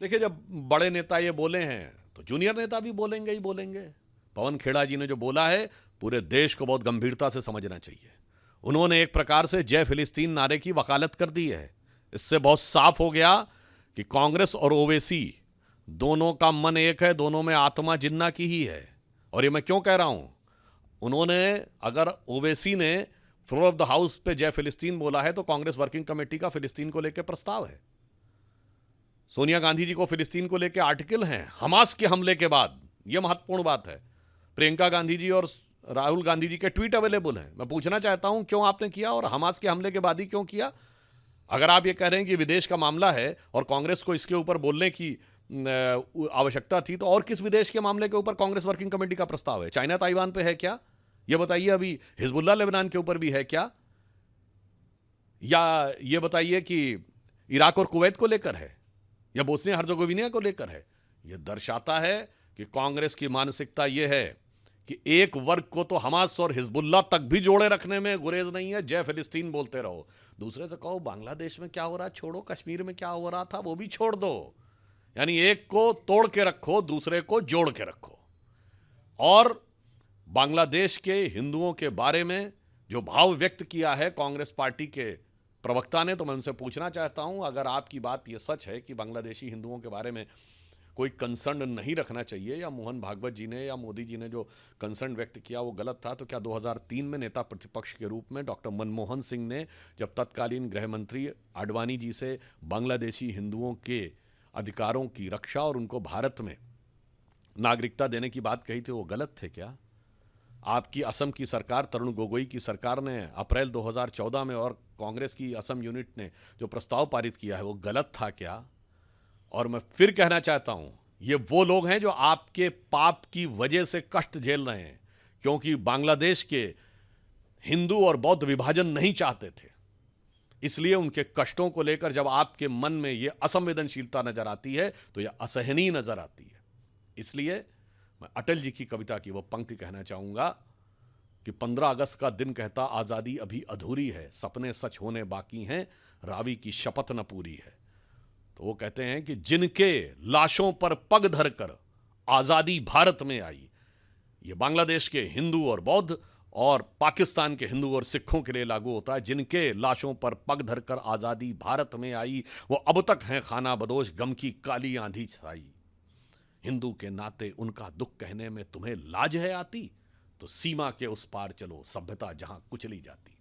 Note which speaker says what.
Speaker 1: देखिए, जब बड़े नेता ये बोले हैं तो जूनियर नेता भी बोलेंगे ही बोलेंगे। पवन खेड़ा जी ने जो बोला है, पूरे देश को बहुत गंभीरता से समझना चाहिए। उन्होंने एक प्रकार से जय फिलिस्तीन नारे की वकालत कर दी है। इससे बहुत साफ हो गया कि कांग्रेस और ओवैसी दोनों का मन एक है, दोनों में आत्मा जिन्ना की ही है। और ये मैं क्यों कह रहा हूं, उन्होंने, अगर ओवैसी ने फ्लोर ऑफ द हाउस पे जय फिलिस्तीन बोला है तो कांग्रेस वर्किंग कमेटी का फिलिस्तीन को लेकर प्रस्ताव है। सोनिया गांधी जी को फिलिस्तीन को लेकर आर्टिकल हैं हमास के हमले के बाद। यह महत्वपूर्ण बात है। प्रियंका गांधी जी और राहुल गांधी जी के ट्वीट अवेलेबल हैं। मैं पूछना चाहता हूं क्यों आपने किया, और हमास के हमले के बाद ही क्यों किया? अगर आप ये कह रहे हैं कि विदेश का मामला है और कांग्रेस को इसके ऊपर बोलने की आवश्यकता थी, तो और किस विदेश के मामले के ऊपर कांग्रेस वर्किंग कमेटी का प्रस्ताव है? चाइना ताइवान पे है क्या? यह बताइए। अभी हिजबुल्लाह लेबनान के ऊपर भी है क्या? या यह बताइए कि इराक और कुवैत को लेकर है, या बोस्निया हर्जोगोविना को लेकर है? यह दर्शाता है कि कांग्रेस की मानसिकता यह है कि एक वर्ग को तो हमास और हिजबुल्लाह तक भी जोड़े रखने में गुरेज नहीं है, जय फिलिस्तीन बोलते रहो। दूसरे से कहो बांग्लादेश में क्या हो रहा छोड़ो, कश्मीर में क्या हो रहा था वो भी छोड़ दो। यानी एक को तोड़ के रखो, दूसरे को जोड़ के रखो। और बांग्लादेश के हिंदुओं के बारे में जो भाव व्यक्त किया है कांग्रेस पार्टी के प्रवक्ता ने, तो मैं उनसे पूछना चाहता हूं, अगर आपकी बात यह सच है कि बांग्लादेशी हिंदुओं के बारे में कोई कंसर्न नहीं रखना चाहिए, या मोहन भागवत जी ने या मोदी जी ने जो कंसर्न व्यक्त किया वो गलत था, तो क्या 2003 में नेता प्रतिपक्ष के रूप में डॉक्टर मनमोहन सिंह ने जब तत्कालीन गृह मंत्री आडवाणी जी से बांग्लादेशी हिंदुओं के अधिकारों की रक्षा और उनको भारत में नागरिकता देने की बात कही थी, वो गलत थे क्या? आपकी असम की सरकार, तरुण गोगोई की सरकार ने अप्रैल 2014 में, और कांग्रेस की असम यूनिट ने जो प्रस्ताव पारित किया है वो गलत था क्या? और मैं फिर कहना चाहता हूं, ये वो लोग हैं जो आपके पाप की वजह से कष्ट झेल रहे हैं, क्योंकि बांग्लादेश के हिंदू और बौद्ध विभाजन नहीं चाहते थे। इसलिए उनके कष्टों को लेकर जब आपके मन में यह असंवेदनशीलता नजर आती है तो यह असहनीय नजर आती है। इसलिए मैं अटल जी की कविता की वो पंक्ति कहना चाहूंगा कि 15 अगस्त का दिन कहता आजादी अभी अधूरी है, सपने सच होने बाकी हैं, रावी की शपथ न पूरी है। तो वो कहते हैं कि जिनके लाशों पर पग धरकर आजादी भारत में आई, ये बांग्लादेश के हिंदू और बौद्ध और पाकिस्तान के हिंदू और सिखों के लिए लागू होता है। जिनके लाशों पर पग धरकर आजादी भारत में आई, वो अब तक हैं खाना बदोश, गम की काली आंधी छाई। हिंदू के नाते उनका दुख कहने में तुम्हें लाज है आती, तो सीमा के उस पार चलो, सभ्यता जहां कुचली जाती।